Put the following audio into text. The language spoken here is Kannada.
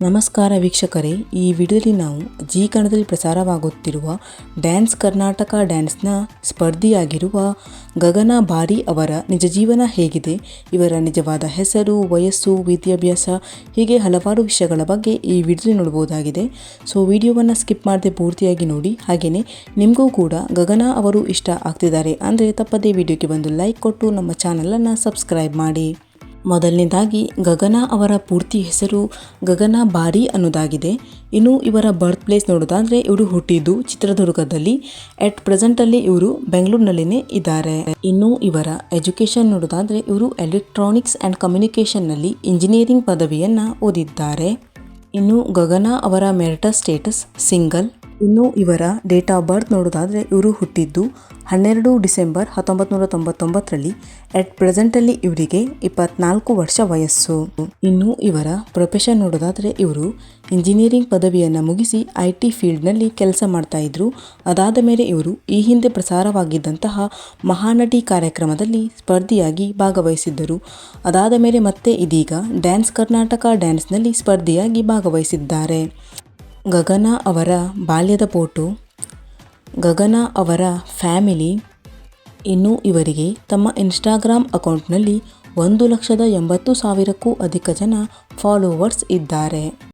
ನಮಸ್ಕಾರ ವೀಕ್ಷಕರೇ, ಈ ವಿಡಿಯೋದಲ್ಲಿ ನಾವು ಜಿ ಕನ್ನಡದಲ್ಲಿ ಪ್ರಸಾರವಾಗುತ್ತಿರುವ ಡ್ಯಾನ್ಸ್ ಕರ್ನಾಟಕ ಡ್ಯಾನ್ಸ್ನ ಸ್ಪರ್ಧಿಯಾಗಿರುವ ಗಗನ ಬಾರಿ ಅವರ ನಿಜ ಜೀವನ ಹೇಗಿದೆ, ಇವರ ನಿಜವಾದ ಹೆಸರು, ವಯಸ್ಸು, ವಿದ್ಯಾಭ್ಯಾಸ ಹೀಗೆ ಹಲವಾರು ವಿಷಯಗಳ ಬಗ್ಗೆ ಈ ವಿಡಿಯೋದಲ್ಲಿ ನೋಡಬಹುದಾಗಿದೆ. ಸೊ ವಿಡಿಯೋವನ್ನು ಸ್ಕಿಪ್ ಮಾಡದೆ ಪೂರ್ತಿಯಾಗಿ ನೋಡಿ. ಹಾಗೆಯೇ ನಿಮಗೂ ಕೂಡ ಗಗನ ಅವರು ಇಷ್ಟ ಆಗ್ತಿದ್ದಾರೆ ಅಂದರೆ ತಪ್ಪದೇ ವಿಡಿಯೋಗೆ ಒಂದು ಲೈಕ್ ಕೊಟ್ಟು ನಮ್ಮ ಚಾನಲನ್ನು ಸಬ್ಸ್ಕ್ರೈಬ್ ಮಾಡಿ. ಮೊದಲನೇದಾಗಿ ಗಗನ ಅವರ ಪೂರ್ತಿ ಹೆಸರು ಗಗನ ಬಾರಿ ಅನ್ನೋದಾಗಿದೆ. ಇನ್ನು ಇವರ ಬರ್ತ್ ಪ್ಲೇಸ್ ನೋಡೋದಾದರೆ ಇವರು ಹುಟ್ಟಿದ್ದು ಚಿತ್ರದುರ್ಗದಲ್ಲಿ. ಎಟ್ ಪ್ರೆಸೆಂಟಲ್ಲಿ ಇವರು ಬೆಂಗಳೂರಿನಲ್ಲಿನೇ ಇದ್ದಾರೆ. ಇನ್ನು ಇವರ ಎಜುಕೇಷನ್ ನೋಡೋದಾದರೆ ಇವರು ಎಲೆಕ್ಟ್ರಾನಿಕ್ಸ್ ಆ್ಯಂಡ್ ಕಮ್ಯುನಿಕೇಷನ್ನಲ್ಲಿ ಇಂಜಿನಿಯರಿಂಗ್ ಪದವಿಯನ್ನು ಓದಿದ್ದಾರೆ. ಇನ್ನು ಗಗನ ಅವರ ಮೆರಿಟಲ್ ಸ್ಟೇಟಸ್ ಸಿಂಗಲ್. ಇನ್ನು ಇವರ ಡೇಟ್ ಆಫ್ ಬರ್ತ್ ನೋಡೋದಾದರೆ ಇವರು ಹುಟ್ಟಿದ್ದು 12 ಡಿಸೆಂಬರ್ 1999ರಲ್ಲಿ. ಎಟ್ ಪ್ರೆಸೆಂಟಲ್ಲಿ ಇವರಿಗೆ 24 ವರ್ಷ ವಯಸ್ಸು. ಇನ್ನು ಇವರ ಪ್ರೊಫೆಷನ್ ನೋಡೋದಾದರೆ ಇವರು ಇಂಜಿನಿಯರಿಂಗ್ ಪದವಿಯನ್ನು ಮುಗಿಸಿ IT ಫೀಲ್ಡ್ನಲ್ಲಿ ಕೆಲಸ ಮಾಡ್ತಾ ಇದ್ರು. ಅದಾದ ಮೇಲೆ ಇವರು ಈ ಹಿಂದೆ ಪ್ರಸಾರವಾಗಿದ್ದಂತಹ ಮಹಾನಟಿ ಕಾರ್ಯಕ್ರಮದಲ್ಲಿ ಸ್ಪರ್ಧಿಯಾಗಿ ಭಾಗವಹಿಸಿದ್ದರು. ಅದಾದ ಮೇಲೆ ಮತ್ತೆ ಇದೀಗ ಡ್ಯಾನ್ಸ್ ಕರ್ನಾಟಕ ಡ್ಯಾನ್ಸ್ನಲ್ಲಿ ಸ್ಪರ್ಧಿಯಾಗಿ ಭಾಗವಹಿಸಿದ್ದಾರೆ. ಗಗನ ಅವರ ಬಾಲ್ಯದ ಫೋಟೋ, ಗಗನ ಅವರ ಫ್ಯಾಮಿಲಿ. ಇನ್ನು ಇವರಿಗೆ ತಮ್ಮ ಇನ್ಸ್ಟಾಗ್ರಾಮ್ ಅಕೌಂಟ್ನಲ್ಲಿ 1,80,000ಕ್ಕೂ ಅಧಿಕ ಜನ ಫಾಲೋವರ್ಸ್ ಇದ್ದಾರೆ.